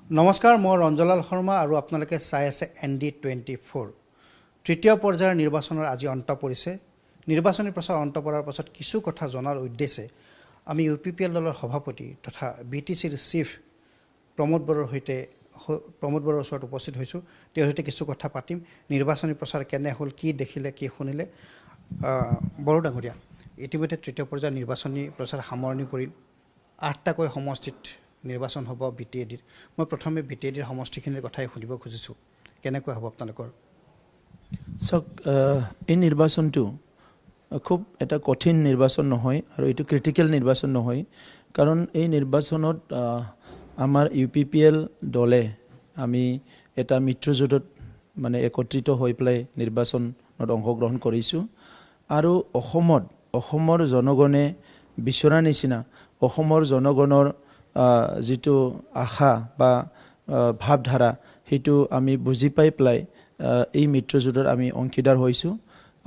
নমস্কাৰ, মই ৰঞ্জলাল শৰ্মা আৰু আপোনালোকে চাই আছে ND24। তৃতীয় পৰ্যায়ৰ নিৰ্বাচনৰ আজি অন্ত পৰিছে। নিৰ্বাচনী প্ৰচাৰ অন্ত পৰাৰ পাছত কিছু কথা জনাৰ উদ্দেশ্যে আমি UPPL দলৰ সভাপতি তথা BTCৰ চিফ প্ৰমোদ বড়োৰ ওচৰত উপস্থিত হৈছোঁ। তেওঁৰ সৈতে কিছু কথা পাতিম। নিৰ্বাচনী প্ৰচাৰ কেনে হ'ল, কি দেখিলে, কি শুনিলে। বড়ো ডাঙৰীয়া, ইতিমধ্যে তৃতীয় পৰ্যায়ৰ নিৰ্বাচনী প্ৰচাৰ সামৰণি পৰিল। 8টাকৈ সমষ্টিত নিৰ্বাচন হ'ব BTADৰ। মই প্ৰথমে BTADৰ সমষ্টিখিনিৰ কথাই সুধিব খুজিছোঁ, কেনেকৈ হ'ব আপোনালোকৰ? চাওক, এই নিৰ্বাচনটো খুব এটা কঠিন নিৰ্বাচন নহয় আৰু এইটো ক্ৰিটিকেল নিৰ্বাচন নহয়, কাৰণ এই নিৰ্বাচনত আমাৰ UPPL দলে আমি এটা মিত্ৰজোঁটত মানে একত্ৰিত হৈ পেলাই নিৰ্বাচনত অংশগ্ৰহণ কৰিছোঁ। আৰু অসমৰ জনগণে বিচৰা নিচিনা অসমৰ জনগণৰ যিটো আশা বা ভাৱধাৰা সেইটো আমি বুজি পাই পেলাই এই মিত্ৰজোঁটত আমি অংশীদাৰ হৈছোঁ।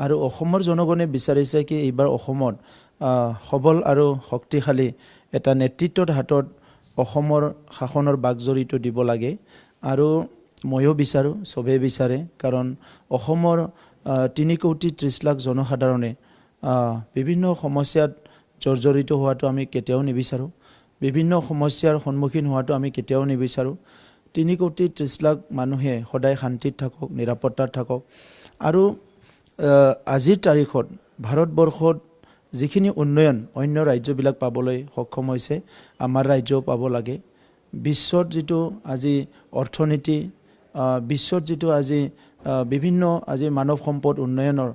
আৰু অসমৰ জনগণে বিচাৰিছে কি এইবাৰ অসমত সবল আৰু শক্তিশালী এটা নেতৃত্বৰ হাতত অসমৰ শাসনৰ বাকজৰীটো দিব লাগে। আৰু ময়ো বিচাৰোঁ, চবেই বিচাৰে, কাৰণ অসমৰ 3 কোটি 30 লাখ জনসাধাৰণে বিভিন্ন সমস্যাত জৰ্জৰিত হোৱাটো আমি কেতিয়াও নিবিচাৰোঁ। বিভিন্ন সমস্যাৰ সন্মুখীন হোৱাটো আমি কেতিয়াও নিবিচাৰোঁ। 3 কোটি 30 লাখ মানুহে সদায় শান্তিত থাকক, নিৰাপত্তাত থাকক। আৰু আজিৰ তাৰিখত ভাৰতবৰ্ষত যিখিনি উন্নয়ন অন্য ৰাজ্যবিলাক পাবলৈ সক্ষম হৈছে, আমাৰ ৰাজ্যও পাব লাগে। বিশ্বত যিটো আজি অৰ্থনীতি, বিশ্বত যিটো আজি বিভিন্ন আজি মানৱ সম্পদ উন্নয়নৰ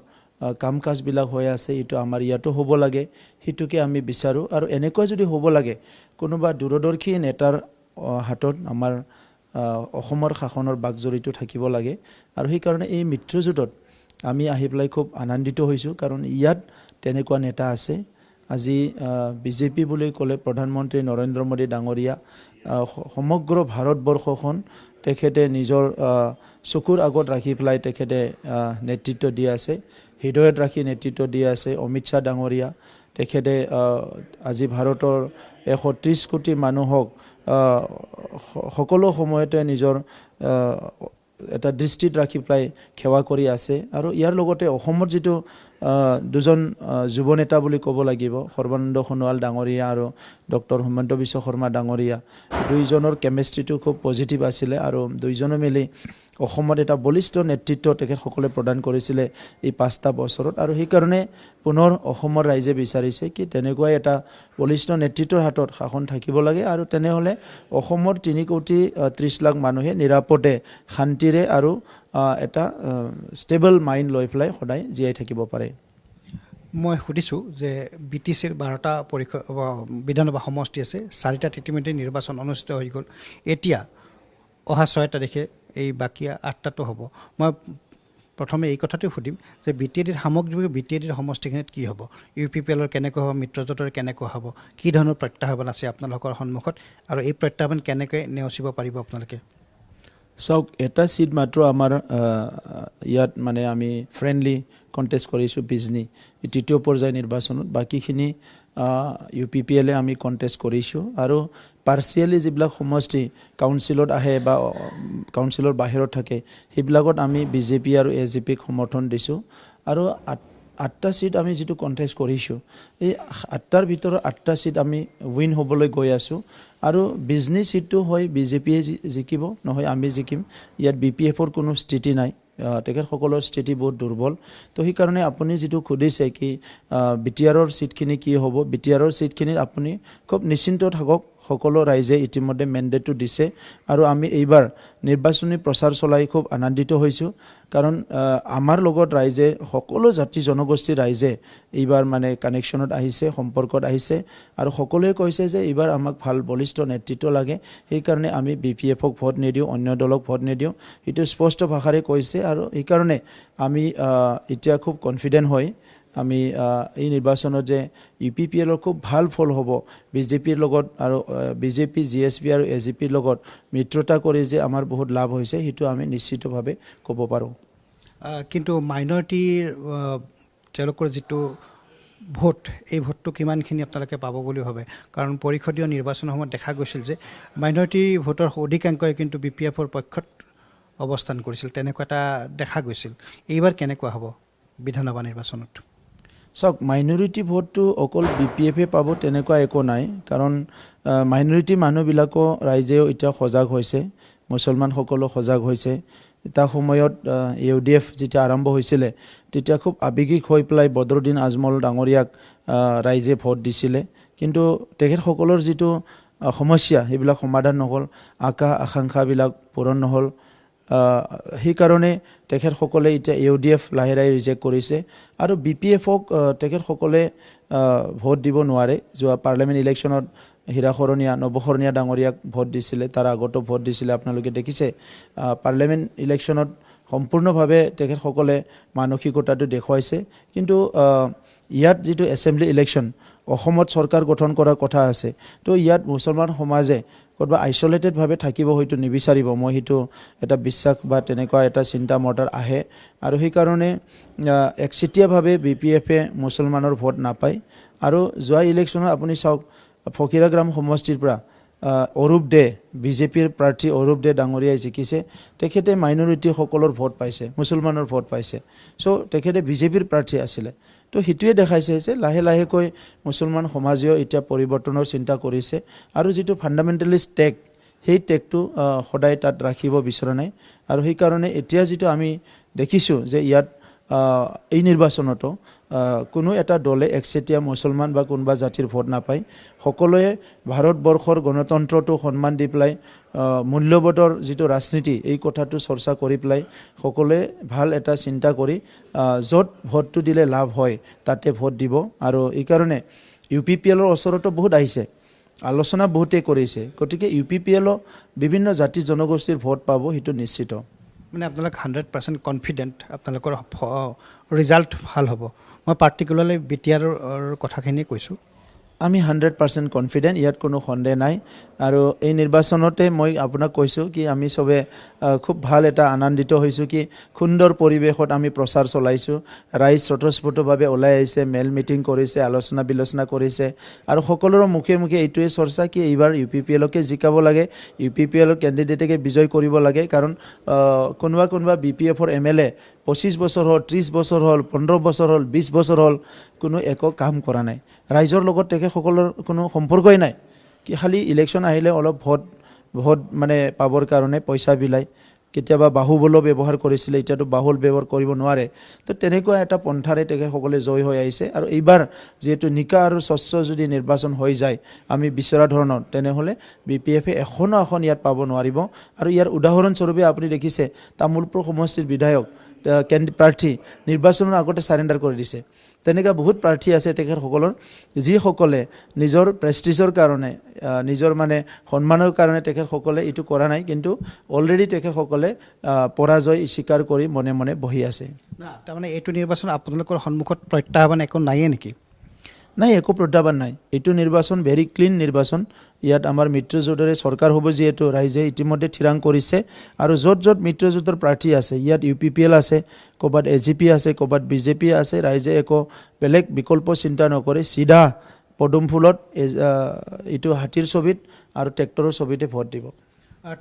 কাম কাজবিলাক হৈ আছে, এইটো আমাৰ ইয়াতো হ'ব লাগে, সেইটোকে আমি বিচাৰোঁ। আৰু এনেকুৱা যদি হ'ব লাগে, কোনোবা দূৰদৰ্শী নেতাৰ হাতত আমাৰ অসমৰ শাসনৰ বাকজৰীটো থাকিব লাগে। আৰু সেইকাৰণে এই মিত্ৰজোঁটত আমি আহি পেলাই খুব আনন্দিত হৈছোঁ, কাৰণ ইয়াত তেনেকুৱা নেতা আছে। আজি BJP বুলি ক'লে প্ৰধানমন্ত্ৰী নৰেন্দ্ৰ মোদী ডাঙৰীয়া সমগ্ৰ ভাৰতবৰ্ষখন তেখেতে নিজৰ চকুৰ আগত ৰাখি পেলাই তেখেতে নেতৃত্ব দি আছে, হৃদয়ত ৰাখি নেতৃত্ব দি আছে। অমিত শ্বাহ ডাঙৰীয়া তেখেতে আজি ভাৰতৰ 130 কোটি মানুহক সকলো সময়তে নিজৰ এটা দৃষ্টিত ৰাখি পেলাই সেৱা কৰি আছে। আৰু ইয়াৰ লগতে অসমৰ যিটো দুজন যুৱ নেতা বুলি ক'ব লাগিব, সৰ্বানন্দ সোণোৱাল ডাঙৰীয়া আৰু ডক্টৰ হিমন্ত বিশ্ব শৰ্মা ডাঙৰীয়া, দুইজনৰ কেমেষ্ট্ৰিটো খুব পজিটিভ আছিলে। আৰু দুইজনে মিলি অসমত এটা বলিষ্ঠ নেতৃত্ব তেখেতসকলে প্ৰদান কৰিছিলে এই 5টা বছৰত। আৰু সেইকাৰণে পুনৰ অসমৰ ৰাইজে বিচাৰিছে কি তেনেকুৱাই এটা বলিষ্ঠ নেতৃত্বৰ হাতত শাসন থাকিব লাগে। আৰু তেনেহ'লে অসমৰ 3 কোটি 30 লাখ মানুহে নিৰাপদে, শান্তিৰে আৰু এটা ষ্টেবল মাইণ্ড লৈ পেলাই সদায় জীয়াই থাকিব পাৰে। মই সুধিছোঁ যে BTCৰ 12টা বিধানসভা সমষ্টি আছে, 4টাত ইতিমধ্যে নিৰ্বাচন অনুষ্ঠিত হৈ গ'ল। এতিয়া অহা 6 তাৰিখে এই বাকী 8টাতো হ'ব। মই প্ৰথমে এই কথাটোৱে সুধিম যে BTADৰ সামগ্ৰিক BTADৰ সমষ্টিখিনিত কি হ'ব, UPPLৰ কেনেকৈ হ'ব, মিত্ৰজোঁটৰ কেনেকৈ হ'ব, কি ধৰণৰ প্ৰত্যাহ্বান আছে আপোনালোকৰ সন্মুখত, আৰু এই প্ৰত্যাহ্বান কেনেকৈ নেওচিব পাৰিব আপোনালোকে? চাওক, এটা চিট মাত্ৰ আমাৰ ইয়াত মানে আমি ফ্ৰেণ্ডলি কণ্টেষ্ট কৰিছোঁ বিজনী এই তৃতীয় পৰ্যায় নিৰ্বাচনত। বাকীখিনি UPPLে আমি কণ্টেষ্ট কৰিছোঁ। আৰু পাৰ্চিয়েলি যিবিলাক সমষ্টি কাউন্সিলত আহে বা কাউন্সিলৰ বাহিৰত থাকে, সেইবিলাকত আমি BJP আৰু AJPক সমৰ্থন দিছোঁ। আৰু 8টা চিট আমি যিটো কণ্টেষ্ট কৰিছোঁ, এই 8টাৰ ভিতৰত 8টা চিট আমি উইন হ'বলৈ গৈ আছোঁ। আৰু বিজনী চিটটো হয় BJPয়ে জিকিব, নহয় আমি জিকিম। ইয়াত BPFৰ কোনো স্থিতি নাই, তেখেতসকলৰ স্থিতি বহুত দুৰ্বল। তো সেইকাৰণে আপুনি যিটো সুধিছে কি BTRৰ চিটখিনি কি হ'ব, BTRৰ চিটখিনিত আপুনি খুব নিশ্চিন্ত থাকক। সকলো ৰাইজে ইতিমধ্যে মেণ্ডেটটো দিছে। আৰু আমি এইবাৰ নিৰ্বাচনী প্ৰচাৰ চলাই খুব আনন্দিত হৈছোঁ, কাৰণ আমাৰ লগত ৰাইজে, সকলো জাতি জনগোষ্ঠীৰ ৰাইজে এইবাৰ মানে কানেকশ্যনত আহিছে, সম্পৰ্কত আহিছে। আৰু সকলোৱে কৈছে যে এইবাৰ আমাক ভাল বলিষ্ঠ নেতৃত্ব লাগে, সেইকাৰণে আমি BPFক ভোট নিদিওঁ, অন্য দলক ভোট নিদিওঁ, এইটো স্পষ্ট ভাষাৰে কৈছে। আৰু সেইকাৰণে আমি এতিয়া খুব কনফিডেণ্ট হৈ আমি এই নিৰ্বাচনত যে UPPLৰ খুব ভাল ফল হ'ব, BJPৰ লগত আৰু BJP, GSP আৰু AJPৰ লগত মিত্ৰতা কৰি যে আমাৰ বহুত লাভ হৈছে, সেইটো আমি নিশ্চিতভাৱে ক'ব পাৰোঁ। কিন্তু মাইনৰিটিৰ তেওঁলোকৰ যিটো ভোট এই ভোটটো কিমানখিনি আপোনালোকে পাব বুলি ভাবে কাৰণ পৰিষদীয় নিৰ্বাচনৰ সময়ত দেখা গৈছিল যে মাইনৰিটি ভোটৰ অধিকাংশই কিন্তু BPFৰ পক্ষত অৱস্থান কৰিছিল তেনেকুৱা এটা দেখা গৈছিল এইবাৰ কেনেকুৱা হ'ব বিধানসভা নিৰ্বাচনত চাওক মাইনৰিটি ভোটটো অকল BPFে পাব তেনেকুৱা একো নাই কাৰণ মাইনৰিটি মানুহবিলাকো ৰাইজেও এতিয়া সজাগ হৈছে মুছলমানসকলো সজাগ হৈছে এটা সময়ত UDF যেতিয়া আৰম্ভ হৈছিলে তেতিয়া খুব আৱেগিক হৈ পেলাই বদৰুদ্দিন আজমল ডাঙৰীয়াক ৰাইজে ভোট দিছিলে কিন্তু তেখেতসকলৰ যিটো সমস্যা সেইবিলাক সমাধান নহ'ল আকাংক্ষাবিলাক পূৰণ নহ'ল সেইকাৰণে তেখেতসকলে এতিয়া UDF লাহে লাহে ৰিজেক্ট কৰিছে আৰু BPFক তেখেতসকলে ভোট দিব নোৱাৰে যোৱা পাৰ্লিয়ামেণ্ট ইলেকশ্যনত হীৰাখৰণীয়া নৱখৰণীয়া ডাঙৰীয়াক ভোট দিছিলে তাৰ আগতো ভোট দিছিলে আপোনালোকে দেখিছে পাৰ্লিয়ামেণ্ট ইলেকশ্যনত সম্পূৰ্ণভাৱে তেখেতসকলে মানসিকতাটো দেখুৱাইছে কিন্তু ইয়াত যিটো এছেম্বলি ইলেকশ্যন অসমত চৰকাৰ গঠন কৰাৰ কথা আছে তো ইয়াত মুছলমান সমাজে ক'ৰবাত আইচলেটেডভাৱে থাকিব হয়তো নিবিচাৰিব মই সেইটো এটা বিশ্বাস বা তেনেকুৱা এটা চিন্তা মতাৰ আহে আৰু সেইকাৰণে একচেটিয়াভাৱে BPFে মুছলমানৰ ভোট নাপায় আৰু যোৱা ইলেকশ্যনত আপুনি চাওক ফকিৰাগ্ৰাম সমষ্টিৰ পৰা অৰূপ দে BJPৰ প্ৰাৰ্থী অৰূপ দে ডাঙৰীয়াই জিকিছে তেখেতে মাইনৰিটিসকলৰ ভোট পাইছে মুছলমানৰ ভোট পাইছে চ' তেখেতে BJPৰ প্ৰাৰ্থী আছিলে তো সেইটোৱে দেখাইছে যে লাহে লাহেকৈ মুছলমান সমাজেও এতিয়া পৰিৱৰ্তনৰ চিন্তা কৰিছে আৰু যিটো ফাণ্ডামেণ্টেলিষ্ট টেগ সেই টেগটো সদায় তাত ৰাখিব বিচৰা নাই আৰু সেইকাৰণে এতিয়া যিটো আমি দেখিছোঁ যে ইয়াত এই নিৰ্বাচনতো কোনো এটা দলে একচেটিয়া মুছলমান বা কোনোবা জাতিৰ ভোট নাপায় সকলোৱে ভাৰতবৰ্ষৰ গণতন্ত্ৰটো সন্মান দি পেলাই মূল্যবোধৰ যিটো ৰাজনীতি এই কথাটো চৰ্চা কৰি পেলাই সকলোৱে ভাল এটা চিন্তা কৰি য'ত ভোটটো দিলে লাভ হয় তাতে ভোট দিব আৰু এইকাৰণে UPPLৰ ওচৰতো বহুত আহিছে আলোচনা বহুতেই কৰিছে গতিকে UPPLও বিভিন্ন জাতি জনগোষ্ঠীৰ ভোট পাব সেইটো নিশ্চিত মানে আপোনালোক 100% কনফিডেণ্ট আপোনালোকৰ ৰিজাল্ট ভাল হ'ব মই পাৰ্টিকুলাৰলি BTRৰ কথাখিনি কৈছোঁ আমি 100% কনফিডেণ্ট ইয়াত কোনো সন্দেহ নাই আৰু এই নিৰ্বাচনতে মই আপোনাক কৈছোঁ কি আমি সবে খুব ভাল এটা আনন্দিত হৈছোঁ কি সুন্দৰ পৰিৱেশত আমি প্ৰচাৰ চলাইছোঁ ৰাইজ স্বতঃস্ফূৰ্তভাৱে ওলাই আহিছে মেল মিটিং কৰিছে আলোচনা বিলোচনা কৰিছে আৰু সকলোৰে মুখে মুখে এইটোৱে চৰ্চা কি এইবাৰ UPPLকে জিকাব লাগে UPPLৰ কেণ্ডিডেটকে বিজয় কৰিব লাগে কাৰণ কোনোবা BPFৰ MLA 25 বছৰ হ'ল 30 বছৰ হ'ল 15 বছৰ হ'ল 20 বছৰ হ'ল কোনো একো কাম কৰা নাই ৰাইজৰ লগত তেখেতসকলৰ কোনো সম্পৰ্কই নাই কি খালি ইলেকশ্যন আহিলে অলপ ভোট মানে পাবৰ কাৰণে পইচা বিলাই কেতিয়াবা বাহুবলো ব্যৱহাৰ কৰিছিলে এতিয়াতো বাহুল ব্যৱহাৰ কৰিব নোৱাৰে তো তেনেকুৱা এটা পন্থাৰে তেখেতসকলে জয় হৈ আহিছে আৰু এইবাৰ যেহেতু নিকা আৰু স্বচ্ছ যদি নিৰ্বাচন হৈ যায় আমি বিচৰা ধৰণৰ তেনেহ'লে BPFে এখনো ইয়াত পাব নোৱাৰিব আৰু ইয়াৰ উদাহৰণস্বৰূপে আপুনি দেখিছে তামুলপুৰ সমষ্টিৰ বিধায়ক প্ৰাৰ্থী নিৰ্বাচনৰ আগতে সাৰেণ্ডাৰ কৰি দিছে তেনেকুৱা বহুত প্ৰাৰ্থী আছে তেখেতসকলৰ যিসকলে নিজৰ প্ৰেষ্টিজৰ কাৰণে নিজৰ মানে সন্মানৰ কাৰণে তেখেতসকলে এইটো কৰা নাই কিন্তু অলৰেডি তেখেতসকলে পৰাজয় স্বীকাৰ কৰি মনে মনে বহি আছে তাৰমানে এইটো নিৰ্বাচন আপোনালোকৰ সন্মুখত প্ৰত্যাহ্বান একো নাইয়ে নেকি নাই একো প্ৰত্যাহ্বান নাই এইটো নিৰ্বাচন ভেৰি ক্লিন নিৰ্বাচন ইয়াত আমাৰ মিত্ৰজোঁটৰে চৰকাৰ হ'ব যিহেতু ৰাইজে ইতিমধ্যে থিৰাং কৰিছে আৰু য'ত মিত্ৰজোঁটৰ প্ৰাৰ্থী আছে ইয়াত UPPL আছে ক'ৰবাত AGP আছে ক'ৰবাত BJP আছে ৰাইজে একো বেলেগ বিকল্প চিন্তা নকৰে চিধা পদুম ফুলত এইটো হাতীৰ ছবিত আৰু ট্ৰেক্টৰৰ ছবিতে ভোট দিব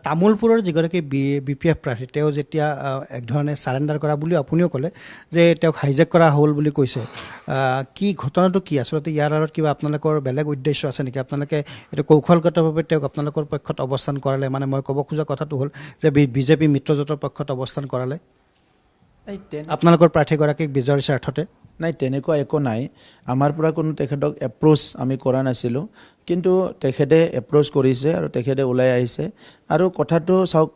তামুলপুৰৰ যিগৰাকী BPF প্ৰাৰ্থী তেওঁ যেতিয়া একধৰণে সাৰেণ্ডাৰ কৰা বুলি আপুনিও ক'লে যে তেওঁক হাইজেক কৰা হ'ল বুলি কৈছে কি ঘটনাটো কি আচলতে ইয়াৰ আঁৰত কিবা আপোনালোকৰ বেলেগ উদ্দেশ্য আছে নেকি আপোনালোকে এইটো কৌশলগতভাৱে তেওঁক আপোনালোকৰ পক্ষত অৱস্থান কৰালে মানে মই ক'ব খোজা কথাটো হ'ল যে BJP মিত্ৰজোঁটৰ পক্ষত অৱস্থান কৰালে আপোনালোকৰ প্ৰাৰ্থীগৰাকীক বিজয়ৰ স্বাৰ্থতে নাই তেনেকুৱা একো নাই আমাৰ পৰা কোনো তেখেতক এপ্ৰ'চ আমি কৰা নাছিলোঁ কিন্তু তেখেতে এপ্ৰ'চ কৰিছে আৰু তেখেতে ওলাই আহিছে আৰু কথাটো চাওক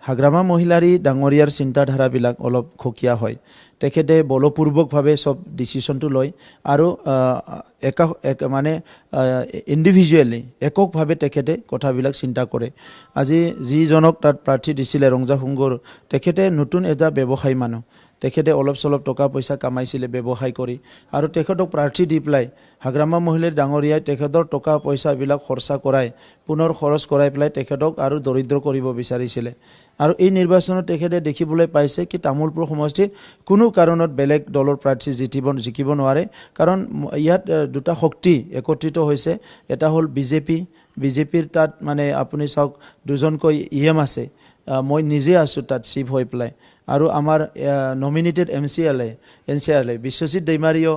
হাগ্ৰামা মহিলাৰী ডাঙৰীয়াৰ চিন্তাধাৰাবিলাক অলপ খকিয়া হয় তেখেতে বলপূৰ্বকভাৱে সব ডিচিশ্যনটো লয় আৰু মানে ইণ্ডিভিজুৱেলি এককভাৱে তেখেতে কথাবিলাক চিন্তা কৰে আজি যিজনক তাত প্ৰাৰ্থী দিছিলে ৰংজা সুংগুৰ তেখেতে নতুন এটা ব্যৱসায়ী মানুহ তেখেতে অলপ চলপ টকা পইচা কামাইছিলে ব্যৱসায় কৰি আৰু তেখেতক প্ৰাৰ্থী দি পেলাই হাগ্ৰামা মহিলাৰ ডাঙৰীয়াই তেখেতৰ টকা পইচাবিলাক খৰচা কৰাই পুনৰ খৰচ কৰাই পেলাই তেখেতক আৰু দৰিদ্ৰ কৰিব বিচাৰিছিলে আৰু এই নিৰ্বাচনত তেখেতে দেখিবলৈ পাইছে কি তামোলপুৰ সমষ্টিত কোনো কাৰণত বেলেগ দলৰ প্ৰাৰ্থী জিকিব নোৱাৰে কাৰণ ইয়াত দুটা শক্তি একত্ৰিত হৈছে এটা হ'ল বিজেপিৰ তাত মানে আপুনি চাওক দুজনকৈ ইএম আছে মই নিজে আছোঁ তাত চিফ হৈ পেলাই আৰু আমাৰ নমিনেটেড এনচিএলএ বিশ্বজিৎ দৈমাৰীও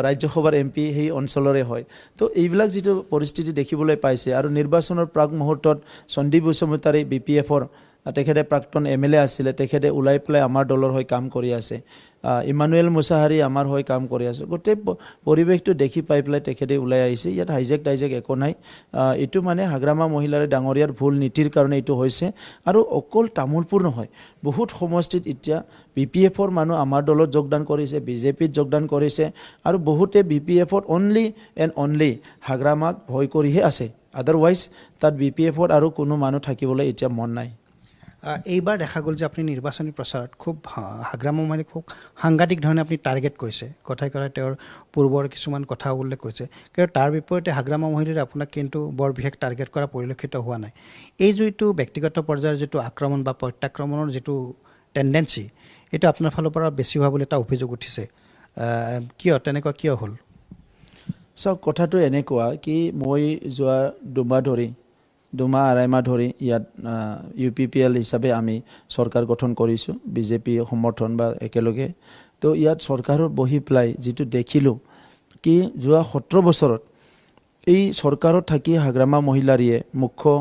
ৰাজ্যসভাৰ MP সেই অঞ্চলৰে হয় তো এইবিলাক যিটো পৰিস্থিতি দেখিবলৈ পাইছে আৰু নিৰ্বাচনৰ প্ৰাক মুহূৰ্তত সন্দীপ বসুমতাৰী BPFৰ তেখেতে প্ৰাক্তন MLA আছিলে তেখেতে ওলাই পেলাই আমাৰ দলৰ হৈ কাম কৰি আছে ইমানুৱেল মুছাহাৰী আমাৰ হৈ কাম কৰি আছে গোটেই পৰিৱেশটো দেখি পাই পেলাই তেখেতে ওলাই আহিছে ইয়াত হাইজেক একো নাই এইটো মানে হাগ্ৰামা মহিলাৰে ডাঙৰীয়াৰ ভুল নীতিৰ কাৰণে এইটো হৈছে আৰু অকল তামোলপুৰ নহয় বহুত সমষ্টিত এতিয়া BPFৰ মানুহ আমাৰ দলত যোগদান কৰিছে বিজেপিত যোগদান কৰিছে আৰু বহুতে BPFত অনলি হাগ্ৰামাক ভয় কৰিহে আছে আদাৰৱাইজ তাত BPFত আৰু কোনো মানুহ থাকিবলৈ এতিয়া মন নাই এইবাৰ দেখা গ'ল যে আপুনি নিৰ্বাচনী প্ৰচাৰত খুব হাগ্ৰামা মহিলাক খুব সাংঘাতিক ধৰণে আপুনি টাৰ্গেট কৰিছে কথাই তেওঁৰ পূৰ্বৰ কিছুমান কথা উল্লেখ কৰিছে কিন্তু তাৰ বিপৰীতে হাগ্ৰামা মহিলাৰে আপোনাক কিন্তু বৰ বিশেষ টাৰ্গেট কৰা পৰিলক্ষিত হোৱা নাই এই যিটো ব্যক্তিগত পৰ্যায়ৰ যিটো আক্ৰমণ বা প্ৰত্যাক্ৰমণৰ যিটো টেণ্ডেঞ্চি এইটো আপোনাৰ ফালৰ পৰা বেছি হোৱা বুলি এটা অভিযোগ উঠিছে তেনেকুৱা কিয় হ'ল চাওক কথাটো এনেকুৱা কি মই যোৱা দুমাহ আঢ়াই মাহ ধৰি ইয়াত UPPL হিচাপে আমি চৰকাৰ গঠন কৰিছোঁ বিজেপি সমৰ্থন বা একেলগে তো ইয়াত চৰকাৰত বহি পেলাই যিটো দেখিলোঁ কি যোৱা 17 বছৰত এই চৰকাৰত থাকি হাগ্ৰামা মহিলাৰীয়ে মুখ্য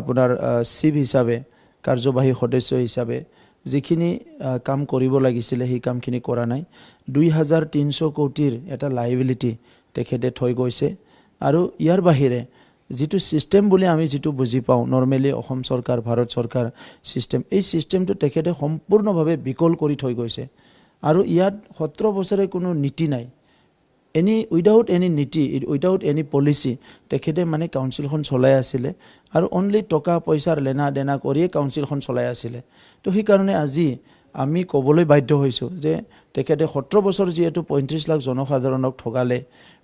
আপোনাৰ চিফ হিচাপে কাৰ্যবাহী সদস্য হিচাপে যিখিনি কাম কৰিব লাগিছিলে সেই কামখিনি কৰা নাই 2300 কোটিৰ এটা লাইবিলিটি তেখেতে থৈ গৈছে আৰু ইয়াৰ বাহিৰে যিটো সিস্টেম বুলি আমি যিটো বুজি পাওঁ নৰ্মেলি অসম চৰকাৰ ভাৰত চৰকাৰ সিস্টেম এই সিস্টেমটো তেখেতে সম্পূৰ্ণভাৱে বিকল কৰি থৈ গৈছে আৰু ইয়াত 17 বছৰে কোনো নীতি নাই উইদাউট এনি নীতি উইদাউট এনি পলিচি তেখেতে মানে কাউন্সিলখন চলাই আছিলে আৰু অনলি টকা পইচাৰ লেনা দেনা কৰিয়ে কাউন্সিলখন চলাই আছিলে তো সেইকাৰণে আজি আমি ক'বলৈ বাধ্য হৈছোঁ যে তেখেতে 17 বছৰ যিহেতু 35 লাখ জনসাধাৰণক ঠগালে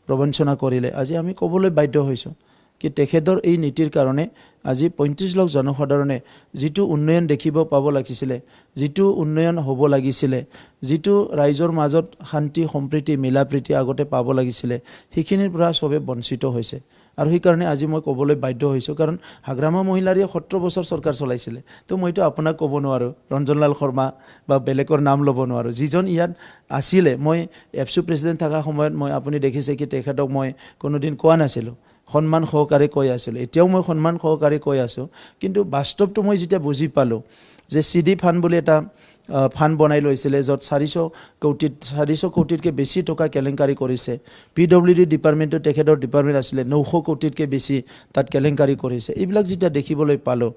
প্ৰবঞ্চনা কৰিলে আজি আমি ক'বলৈ বাধ্য হৈছোঁ কি তেখেতৰ এই নীতিৰ কাৰণে আজি 35 লাখ জনসাধাৰণে যিটো উন্নয়ন দেখিব পাব লাগিছিলে যিটো উন্নয়ন হ'ব লাগিছিলে যিটো ৰাইজৰ মাজত শান্তি সম্প্ৰীতি মিলাপ্ৰীতি আগতে পাব লাগিছিলে সেইখিনিৰ পৰা সবে বঞ্চিত হৈছে আৰু সেইকাৰণে আজি মই ক'বলৈ বাধ্য হৈছোঁ কাৰণ হাগ্ৰামা মহিলাৰীয়ে 17 বছৰ চৰকাৰ চলাইছিলে তো মইতো আপোনাক ক'ব নোৱাৰোঁ ৰঞ্জনলাল শৰ্মা বা বেলেগৰ নাম ল'ব নোৱাৰোঁ যিজন ইয়াত আছিলে মই এপছু প্ৰেছিডেণ্ট থকা সময়ত মই আপুনি দেখিছে কি তেখেতক মই কোনোদিন কোৱা নাছিলোঁ সন্মান সহকাৰে কৈ আছিলোঁ এতিয়াও মই সন্মান সহকাৰে কৈ আছোঁ কিন্তু বাস্তৱটো মই যেতিয়া বুজি পালোঁ যে CD ফাণ্ড বুলি এটা ফাণ্ড বনাই লৈছিলে য'ত 400 কোটিতকৈ বেছি টকা কেলেংকাৰী কৰিছে PWD ডিপাৰ্টমেণ্টটো তেখেতৰ ডিপাৰ্টমেণ্ট আছিলে 900 কোটিতকৈ বেছি তাত কেলেংকাৰী কৰিছে এইবিলাক যেতিয়া দেখিবলৈ পালোঁ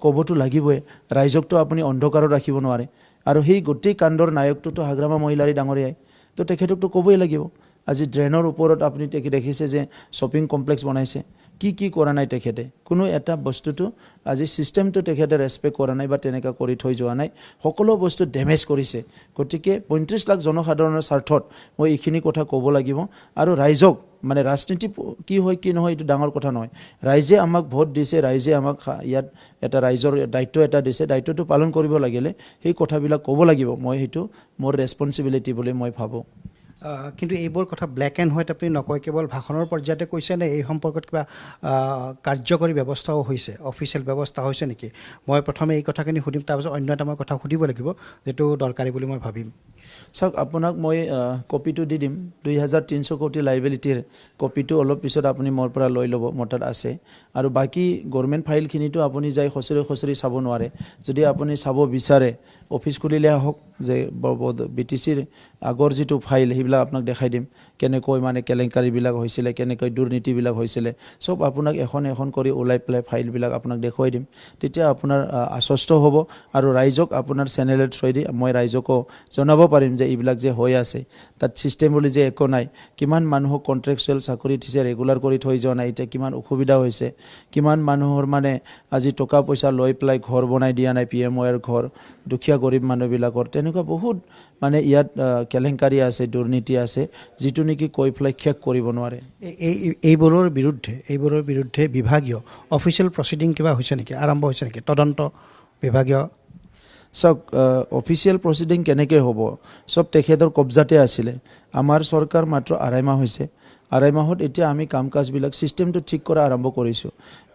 ক'বতো লাগিবই ৰাইজকতো আপুনি অন্ধকাৰত ৰাখিব নোৱাৰে আৰু সেই গোটেই কাণ্ডৰ নায়কটোতো হাগ্ৰামা মহিলাৰী ডাঙৰীয়াই তো তেখেতকতো ক'বই লাগিব আজি ড্ৰেনৰ ওপৰত আপুনি দেখিছে যে শ্বপিং কমপ্লেক্স বনাইছে কি কৰা নাই তেখেতে কোনো এটা বস্তুটো আজি সিস্টেমটো তেখেতে ৰেসপেক্ট কৰা নাই বা তেনেকা কৰি থৈ যোৱা নাই সকলো বস্তু ডেমেজ কৰিছে গতিকে 35 লাখ জনসাধাৰণৰ স্বাৰ্থত মই এইখিনি কথা ক'ব লাগিব আৰু ৰাইজক মানে ৰাজনীতি কি হয় কি নহয় এইটো ডাঙৰ কথা নহয় ৰাইজে আমাক ভোট দিছে ৰাইজে আমাক ইয়াত এটা ৰাইজৰ দায়িত্ব এটা দিছে দায়িত্বটো পালন কৰিব লাগিলে সেই কথাবিলাক ক'ব লাগিব মই সেইটো মোৰ ৰেসপন্সিবিলিটি বুলি মই ভাবোঁ কিন্তু এইবোৰ কথা ব্লেক এণ্ড হোৱাইট আপুনি নকয় কেৱল ভাষণৰ পৰ্যায়তে কৈছে নে এই সম্পৰ্কত কিবা কাৰ্যকৰী ব্যৱস্থাও হৈছে অফিচিয়েল ব্যৱস্থা হৈছে নেকি মই প্ৰথমে এই কথাখিনি সুধিম তাৰপিছত অন্য এটা মই কথা সুধিব লাগিব যেটো দৰকাৰী বুলি মই ভাবিম চাওক আপোনাক মই কপিটো দি দিম 2300 কোটি লাইবিলিটিৰ কপিটো অলপ পিছত আপুনি মোৰ পৰা লৈ ল'ব মোৰ তাত আছে আৰু বাকি গভৰ্ণমেণ্ট ফাইলখিনিটো আপুনি যাই খচৰি চাব নোৱাৰে যদি আপুনি চাব বিচাৰে অফিচ খুলিলে আহক যে BTCৰ আগৰ যিটো ফাইল সেইবিলাক আপোনাক দেখাই দিম কেনেকৈ মানে কেলেংকাৰীবিলাক হৈছিলে কেনেকৈ দুৰ্নীতিবিলাক হৈছিলে সব আপোনাক এখন কৰি ওলাই পেলাই ফাইলবিলাক আপোনাক দেখুৱাই দিম তেতিয়া আপোনাৰ আশ্বস্ত হ'ব আৰু ৰাইজক আপোনাৰ চেনেলৰ থ্ৰুৱেদি মই ৰাইজকো জনাব পাৰিম যে এইবিলাক যে হৈ আছে তাত ছিষ্টেম বুলি যে একো নাই কিমান মানুহক কণ্ট্ৰেকচুৱেল চাকৰি দিছে ৰেগুলাৰ কৰি থৈ যোৱা নাই এতিয়া কিমান অসুবিধা হৈছে কিমান মানুহৰ মানে আজি টকা পইচা লৈ পেলাই ঘৰ বনাই দিয়া নাই PMOৰ ঘৰ দুখীয়া গৰীব মানুহবিলাকৰ তেনেকুৱা বহুত মানে ইয়াত কেলেংকাৰী আছে দুৰ্নীতি আছে যিটো নেকি কৈ পেলাই শেষ কৰিব নোৱাৰে এইবোৰৰ বিৰুদ্ধে বিভাগীয় অফিচিয়েল প্ৰচিডিং কিবা হৈছে নেকি আৰম্ভ হৈছে নেকি তদন্ত বিভাগীয় চাওক অফিচিয়েল প্ৰচিডিং কেনেকৈ হ'ব চব তেখেতৰ কব্জাতে আছিলে আমাৰ চৰকাৰ মাত্ৰ 2.5 মাহ হৈছে 2.5 মাহত এতিয়া আমি কাম কাজবিলাক ছিষ্টেমটো ঠিক কৰা আৰম্ভ কৰিছোঁ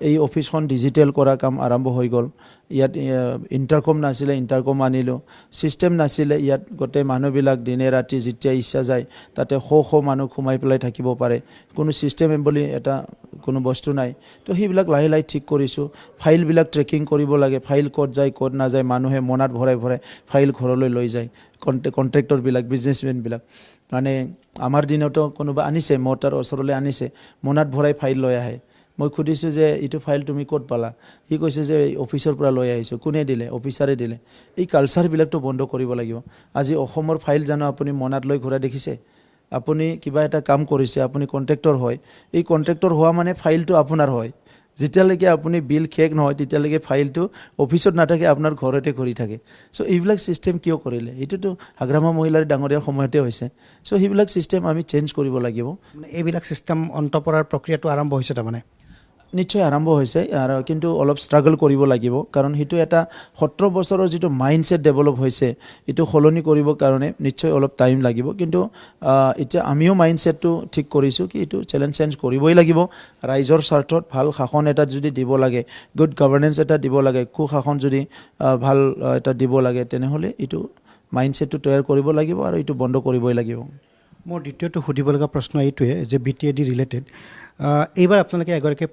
এই অফিচখন ডিজিটেল কৰা কাম আৰম্ভ হৈ গ'ল ইয়াত ইণ্টাৰকম নাছিলে ইণ্টাৰকম আনিলোঁ ছিষ্টেম নাছিলে ইয়াত গোটেই মানুহবিলাক দিনে ৰাতি যেতিয়া ইচ্ছা যায় তাতে শ মানুহ সোমাই পেলাই থাকিব পাৰে কোনো ছিষ্টেম বুলি এটা কোনো বস্তু নাই তো সেইবিলাক লাহে লাহে ঠিক কৰিছোঁ ফাইলবিলাক ট্ৰেকিং কৰিব লাগে ফাইল ক'ত যায় ক'ত নাযায় মানুহে মনাত ভৰাই ফাইল ঘৰলৈ লৈ যায় কণ্ট্ৰেক্টৰবিলাক বিজনেছমেনবিলাক মানে আমাৰ দিনতো কোনোবা আনিছে মোৰ তাৰ ওচৰলৈ আনিছে মনাত ভৰাই ফাইল লৈ আহে মই সুধিছোঁ যে এইটো ফাইল তুমি ক'ত পালা সি কৈছে যে অফিচৰ পৰা লৈ আহিছোঁ কোনে দিলে অফিচাৰে দিলে এই কালচাৰবিলাকতো বন্ধ কৰিব লাগিব আজি অসমৰ ফাইল জানো আপুনি মনাত লৈ ঘূৰা দেখিছে আপুনি কিবা এটা কাম কৰিছে আপুনি কণ্ট্ৰেক্টৰ হয় এই কণ্ট্ৰেক্টৰ হোৱা মানে ফাইলটো আপোনাৰ হয় যেতিয়ালৈকে আপুনি বিল শেষ নহয় তেতিয়ালৈকে ফাইলটো অফিচত নাথাকে আপোনাৰ ঘৰতে ঘূৰি থাকে চ' এইবিলাক ছিষ্টেম কিয় কৰিলে এইটোতো হাগ্ৰামা মহিলাৰ ডাঙৰীয়াৰ সময়তে হৈছে চ' সেইবিলাক ছিষ্টেম আমি চেঞ্জ কৰিব লাগিব এইবিলাক ছিষ্টেম অন্ত পৰাৰ প্ৰক্ৰিয়াটো আৰম্ভ হৈছে তাৰমানে নিশ্চয় আৰম্ভ হৈছে আৰু কিন্তু অলপ ষ্ট্ৰাগল কৰিব লাগিব কাৰণ সেইটো এটা 17 বছৰৰ যিটো মাইণ্ডছেট ডেভেলপ হৈছে এইটো সলনি কৰিবৰ কাৰণে নিশ্চয় অলপ টাইম লাগিব কিন্তু এতিয়া আমিও মাইণ্ডছেটটো ঠিক কৰিছোঁ কি এইটো চেঞ্জ কৰিবই লাগিব ৰাইজৰ স্বাৰ্থত ভাল শাসন এটা যদি দিব লাগে গুড গভৰ্নেন্স এটা দিব লাগে সুশাসন যদি ভাল এটা দিব লাগে তেনেহ'লে এইটো মাইণ্ডছেটটো তৈয়াৰ কৰিব লাগিব আৰু এইটো বন্ধ কৰিবই লাগিব মোৰ দ্বিতীয়টো সুধিব লগা প্ৰশ্ন এইটোৱে যে BTAD ৰিলেটেড এইবাৰ আপোনালোকে এগৰাকী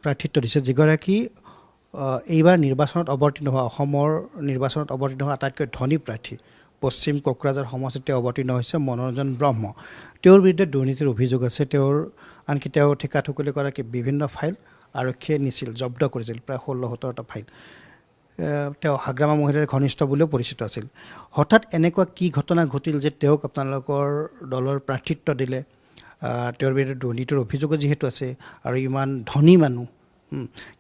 প্ৰাৰ্থিত্ব দিছে যিগৰাকী এইবাৰ নিৰ্বাচনত অৱতীৰ্ণ হোৱা অসমৰ নিৰ্বাচনত অৱতীৰ্ণ হোৱা আটাইতকৈ ধনী প্ৰাৰ্থী পশ্চিম কোকৰাঝাৰ সমষ্টিতে অৱতীৰ্ণ হৈছে মনোৰঞ্জন ব্ৰহ্ম তেওঁৰ বিৰুদ্ধে দুৰ্নীতিৰ অভিযোগ আছে আনকি তেওঁ ঠিকাঠুকলি কৰা বিভিন্ন ফাইল আৰক্ষীয়ে নিছিল জব্দ কৰিছিল প্ৰায় 16-17টা ফাইল তেওঁ হাগ্ৰামা মহিলাৰ ঘনিষ্ঠ বুলিও পৰিচিত আছিল হঠাৎ এনেকুৱা কি ঘটনা ঘটিল যে তেওঁক আপোনালোকৰ দলৰ প্ৰাৰ্থিত্ব দিলে তেওঁৰ বিৰুদ্ধে দুৰ্নীতিৰ অভিযোগো যিহেতু আছে আৰু ইমান ধনী মানুহ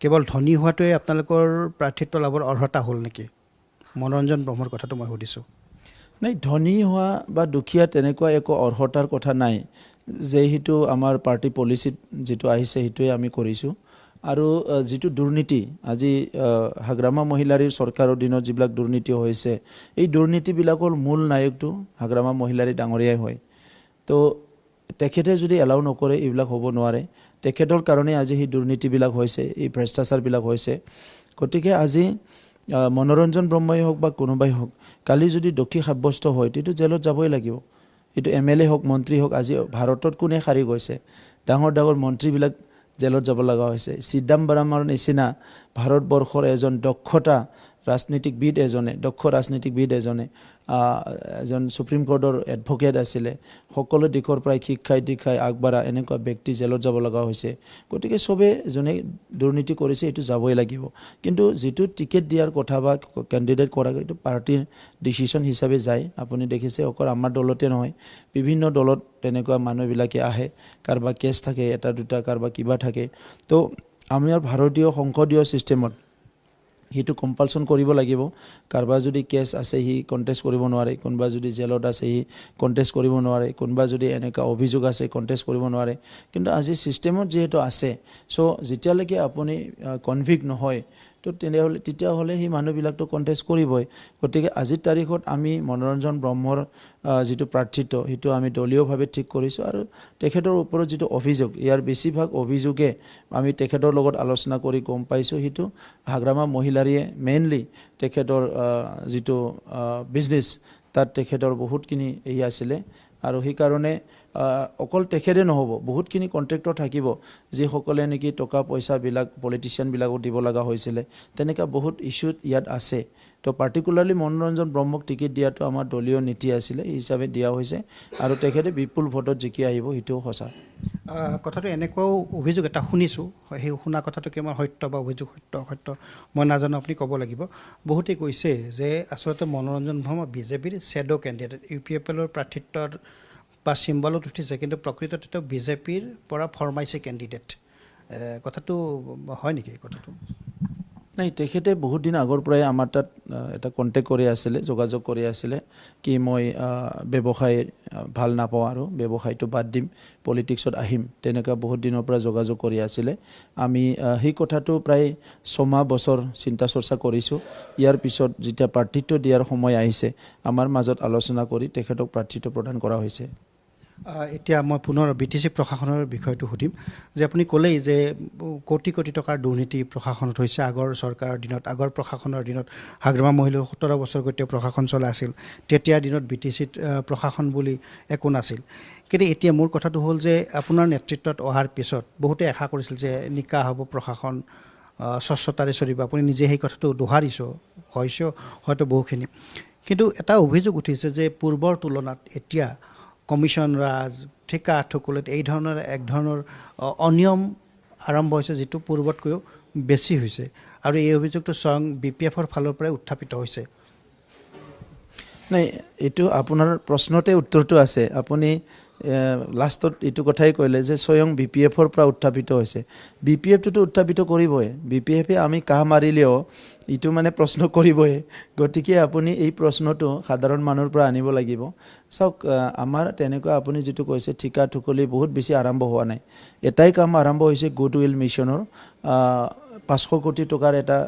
কেৱল ধনী হোৱাটোৱে আপোনালোকৰ প্ৰাৰ্থিত্ব লাভৰ অৰ্হতা হ'ল নেকি মনোৰঞ্জন ব্ৰহ্মৰ কথাটো মই সুধিছোঁ নাই ধনী হোৱা বা দুখীয়া তেনেকুৱা একো অৰ্হতাৰ কথা নাই যে সেইটো আমাৰ পাৰ্টি পলিচিত যিটো আহিছে সেইটোৱে আমি কৰিছোঁ আৰু যিটো দুৰ্নীতি আজি হাগ্ৰামা মহিলাৰ চৰকাৰৰ দিনত যিবিলাক দুৰ্নীতি হৈছে এই দুৰ্নীতিবিলাকৰ মূল নায়কটো হাগ্ৰামা মহিলাৰ ডাঙৰীয়াই হয় তো তেখেতে যদি এলাউ নকৰে এইবিলাক হ'ব নোৱাৰে তেখেতৰ কাৰণে আজি সেই দুৰ্নীতিবিলাক হৈছে এই ভ্ৰষ্টাচাৰবিলাক হৈছে গতিকে আজি মনোৰঞ্জন ব্ৰহ্মই হওক বা কোনোবাই হওক কালি যদি দোষী সাব্যস্ত হয় তেতিয়া জেলত যাবই লাগিব এইটো MLA হওক মন্ত্ৰী হওক আজি ভাৰতত কোনে সাৰি গৈছে ডাঙৰ মন্ত্ৰীবিলাক জেলত যাব লগা হৈছে চিদাম্বৰমৰ নিচিনা ভাৰতবৰ্ষৰ এজন দক্ষ ৰাজনীতিবিদ এজনে এজন সুপ্ৰিম কোৰ্টৰ এডভোকেট আছিলে সকলো দিশৰ পৰাই শিক্ষাই আগবঢ়া এনেকুৱা ব্যক্তি জেলত যাব লগা হৈছে গতিকে চবে যোনে দুৰ্নীতি কৰিছে এইটো যাবই লাগিব কিন্তু যিটো টিকেট দিয়াৰ কথা বা কেণ্ডিডেট কৰা এইটো পাৰ্টিৰ ডিচিশ্যন হিচাপে যায় আপুনি দেখিছে অকল আমাৰ দলতে নহয় বিভিন্ন দলত তেনেকুৱা মানুহবিলাকে আহে কাৰোবাৰ কেছ থাকে এটা দুটা কাৰোবাৰ কিবা থাকে তো আমাৰ ভাৰতীয় সংসদীয় ছিষ্টেমত সেইটো কম্পালচন কৰিব লাগিব কাৰোবাৰ যদি কেছ আছে সি কণ্টেষ্ট কৰিব নোৱাৰে কোনোবা যদি জেলত আছে সি কণ্টেষ্ট কৰিব নোৱাৰে কোনোবা যদি এনেকুৱা অভিযোগ আছে কণ্টেষ্ট কৰিব নোৱাৰে কিন্তু আজি ছিষ্টেমত যিহেতু আছে চ' যেতিয়ালৈকে আপুনি কনভিক্ট নহয় তো তেতিয়াহ'লে সেই মানুহবিলাকতো কণ্টেষ্ট কৰিবই গতিকে আজিৰ তাৰিখত আমি মনোৰঞ্জন ব্ৰহ্মৰ যিটো প্ৰাৰ্থিত্ব সেইটো আমি দলীয়ভাৱে ঠিক কৰিছোঁ আৰু তেখেতৰ ওপৰত যিটো অভিযোগ ইয়াৰ বেছিভাগ অভিযোগে আমি তেখেতৰ লগত আলোচনা কৰি গম পাইছোঁ সেইটো হাগ্ৰামা মহিলাৰীয়ে মেইনলি তেখেতৰ যিটো বিজনেছ তাত তেখেতৰ বহুতখিনি আছিলে আৰু সেইকাৰণে অকল তেখেতে নহ'ব, বহুতখিনি কণ্ট্ৰেক্টৰ থাকিব যিসকলে নেকি টকা পইচাবিলাক পলিটিচিয়ানবিলাকক দিব লগা হৈছিলে, তেনেকুৱা বহুত ইছ্যু ইয়াত আছে। তো পাৰ্টিকুলাৰলি মনোৰঞ্জন ব্ৰহ্মক টিকেট দিয়াটো আমাৰ দলীয় নীতি আছিলে, এই হিচাপে দিয়া হৈছে আৰু তেখেতে বিপুল ভোটত জিকি আহিব, সেইটোও সঁচা। কথাটো এনেকুৱাও অভিযোগ এটা শুনিছোঁ, সেই শুনা কথাটো কিমান সত্য বা অভিযোগ সত্য মই নাজানো, আপুনি ক'ব লাগিব। বহুতে কৈছে যে আচলতে মনোৰঞ্জন ব্ৰহ্ম বিজেপিৰ শ্বেডো কেণ্ডিডেট, UPFLৰ প্ৰাৰ্থিত্বৰ বা চিম্বলত উঠিছে, কিন্তু প্ৰকৃততে তেওঁ বিজেপিৰ পৰা ফৰমাইছে কেণ্ডিডেট। কথাটো হয় নেকি কথাটো? নাই, তেখেতে বহুত দিন আগৰ পৰাই আমাৰ তাত এটা কণ্টেক্ট কৰি আছিলে, যোগাযোগ কৰি আছিলে কি মই ব্যৱসায় ভাল নাপাওঁ আৰু ব্যৱসায়টো বাদ দিম, পলিটিক্সত আহিম, তেনেকুৱা বহুত দিনৰ পৰা যোগাযোগ কৰি আছিলে। আমি সেই কথাটো প্ৰায় 6 বছৰ চিন্তা চৰ্চা কৰিছোঁ। ইয়াৰ পিছত যেতিয়া প্ৰাৰ্থিত্ব দিয়াৰ সময় আহিছে, আমাৰ মাজত আলোচনা কৰি তেখেতক প্ৰাৰ্থিত্ব প্ৰদান কৰা হৈছে। এতিয়া মই পুনৰ BTC প্ৰশাসনৰ বিষয়টো সুধিম যে আপুনি ক'লেই যে কোটি কোটি টকাৰ দুৰ্নীতি প্ৰশাসনত হৈছে আগৰ চৰকাৰৰ দিনত, আগৰ প্ৰশাসনৰ দিনত। হাগ্ৰামা মহিলাৰ 17 বছৰ গোটেই প্ৰশাসন চলাই আছিল, তেতিয়া দিনত BTCত প্ৰশাসন বুলি একো নাছিল। কিন্তু এতিয়া মোৰ কথাটো হ'ল যে আপোনাৰ নেতৃত্বত অহাৰ পিছত বহুতে আশা কৰিছিল যে নিকা হ'ব প্ৰশাসন, স্বচ্ছতাৰে চলিব। আপুনি নিজে সেই কথাটো দোহাৰিছোঁ, হয়তো বহুখিনি। কিন্তু এটা অভিযোগ উঠিছে যে পূৰ্বৰ তুলনাত এতিয়া কমিশ্যন ৰাজ, ঠিকা ঠুকুলত এই ধৰণৰ এক ধৰণৰ অনিয়ম আৰম্ভ হৈছে, যিটো পূৰ্বতকৈও বেছি হৈছে, আৰু এই অভিযোগটো স্বয়ং BPFৰ ফালৰ পৰাই উত্থাপিত হৈছে। নাই, এইটো আপোনাৰ প্ৰশ্নতে উত্তৰটো আছে। আপুনি লাষ্টত এইটো কথাই ক'লে যে স্বয়ং BPFৰ পৰা উত্থাপিত হৈছে। BPFটোতো উত্থাপিত কৰিবই, BPFে আমি কাহ মাৰিলেও এইটো মানে প্ৰশ্ন কৰিবই। গতিকে আপুনি এই প্ৰশ্নটো সাধাৰণ মানুহৰ পৰা আনিব লাগিব। চাওক, আমাৰ তেনেকুৱা আপুনি যিটো কৈছে ঠিকা ঠুকলি বহুত বেছি আৰম্ভ হোৱা নাই। এটাই কাম আৰম্ভ হৈছে, গুডউইল মিছনৰ 500 কোটি টকাৰ এটা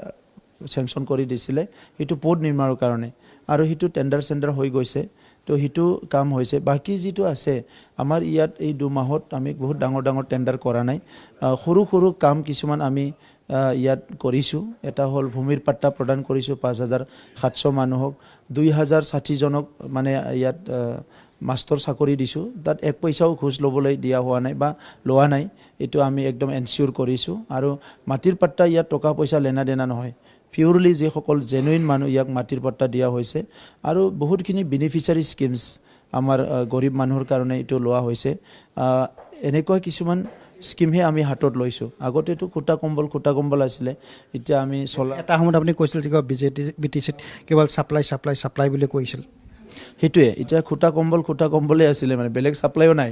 চেংচন কৰি দিছিলে, সেইটো পথ নিৰ্মাণৰ কাৰণে, আৰু সেইটো টেণ্ডাৰ চেণ্ডাৰ হৈ গৈছে। তো সেইটো কাম হৈছে। বাকী যিটো আছে আমাৰ ইয়াত এই 2 মাহত আমি বহুত ডাঙৰ ডাঙৰ টেণ্ডাৰ কৰা নাই, সৰু সৰু কাম কিছুমান আমি ইয়াত কৰিছোঁ। এটা হ'ল ভূমিৰ পাট্টা প্ৰদান কৰিছোঁ 5700 মানুহক, 2060 জনক মানে ইয়াত মাষ্টৰ চাকৰি দিছোঁ। তাত 1 পইচাও ঘোচ ল'বলৈ দিয়া হোৱা নাই বা লোৱা নাই, এইটো আমি একদম এনচিয়ৰ কৰিছোঁ। আৰু মাটিৰ পাট্টা ইয়াত টকা পইচা লেনা দেনা নহয়, পিউৰলি যিসকল জেনুইন মানুহ ইয়াক মাটিৰ পাট্টা দিয়া হৈছে। আৰু বহুতখিনি বেনিফিচিয়াৰী স্কিমছ আমাৰ গৰীব মানুহৰ কাৰণে এইটো লোৱা হৈছে। এনেকুৱা কিছুমান স্কিমহে আমি হাতত লৈছোঁ। আগতেতো খুটা কম্বল আছিলে, এতিয়া আমি এটা সময়ত আপুনি কৈছিল যে BTCত কেৱল চাপ্লাই বুলি কৈছিল। সেইটোৱে, এতিয়া খুটা কম্বলেই আছিলে, মানে বেলেগ চাপ্লাইও নাই।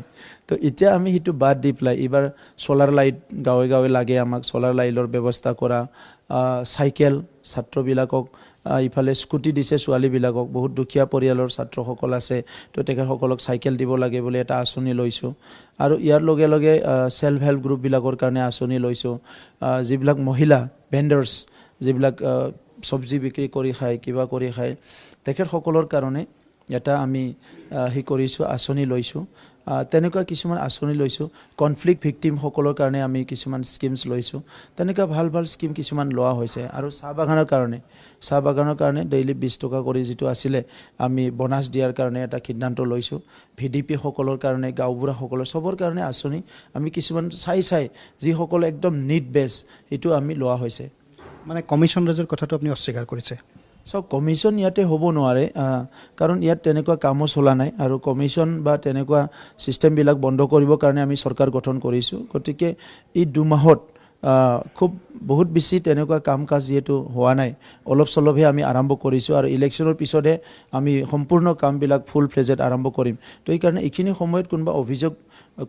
তো এতিয়া আমি সেইটো বাদ দি পেলাই এইবাৰ চ'লাৰ লাইট গাঁৱে গাঁৱে লাগে, আমাক চ'লাৰ লাইটৰ ব্যৱস্থা কৰা, চাইকেল ছাত্ৰবিলাকক, ইফালে স্কুটি দিছে ছোৱালীবিলাকক, বহুত দুখীয়া পৰিয়ালৰ ছাত্ৰসকল আছে, তো তেখেতসকলক চাইকেল দিব লাগে বুলি এটা আঁচনি লৈছোঁ। আৰু ইয়াৰ লগে লগে ছেল্ফ হেল্প গ্ৰুপবিলাকৰ কাৰণে আঁচনি লৈছোঁ। যিবিলাক মহিলা ভেণ্ডাৰ্ছ, যিবিলাক চব্জি বিক্ৰী কৰি খায়, কিবা কৰি খায়, তেখেতসকলৰ কাৰণে এটা আমি কৰিছোঁ, আঁচনি লৈছোঁ। তেনেকুৱা কিছুমান আঁচনি লৈছোঁ। কনফ্লিক্ট ভিক্টিমসকলৰ কাৰণে আমি কিছুমান স্কিমছ লৈছোঁ। তেনেকুৱা ভাল ভাল স্কিম কিছুমান লোৱা হৈছে। আৰু চাহ বাগানৰ কাৰণে ডেইলি 20 টকা কৰি যিটো আছিলে, আমি বনাছ দিয়াৰ কাৰণে এটা সিদ্ধান্ত লৈছোঁ। VDP সকলৰ কাৰণে, গাঁওবুঢ়াসকলৰ চবৰ কাৰণে আঁচনি আমি কিছুমান চাই যিসকল একদম নিড বেছ, সেইটো আমি লোৱা হৈছে। মানে কমিশ্যন ৰাজৰ কথাটো আপুনি অস্বীকাৰ কৰিছে? চাওক, কমিশ্যন ইয়াতে হ'ব নোৱাৰে, কাৰণ ইয়াত তেনেকুৱা কামো চলা নাই। আৰু কমিশ্যন বা তেনেকুৱা ছিষ্টেমবিলাক বন্ধ কৰিবৰ কাৰণে আমি চৰকাৰ গঠন কৰিছোঁ। গতিকে এই 2 মাহত খুব বহুত বেছি তেনেকুৱা কাম কাজ যিহেতু হোৱা নাই, অলপ চলপহে আমি আৰম্ভ কৰিছোঁ। আৰু ইলেকশ্যনৰ পিছতহে আমি সম্পূৰ্ণ কামবিলাক ফুল ফ্লেজেড আৰম্ভ কৰিম। তো এইকাৰণে এইখিনি সময়ত কোনোবা অভিযোগ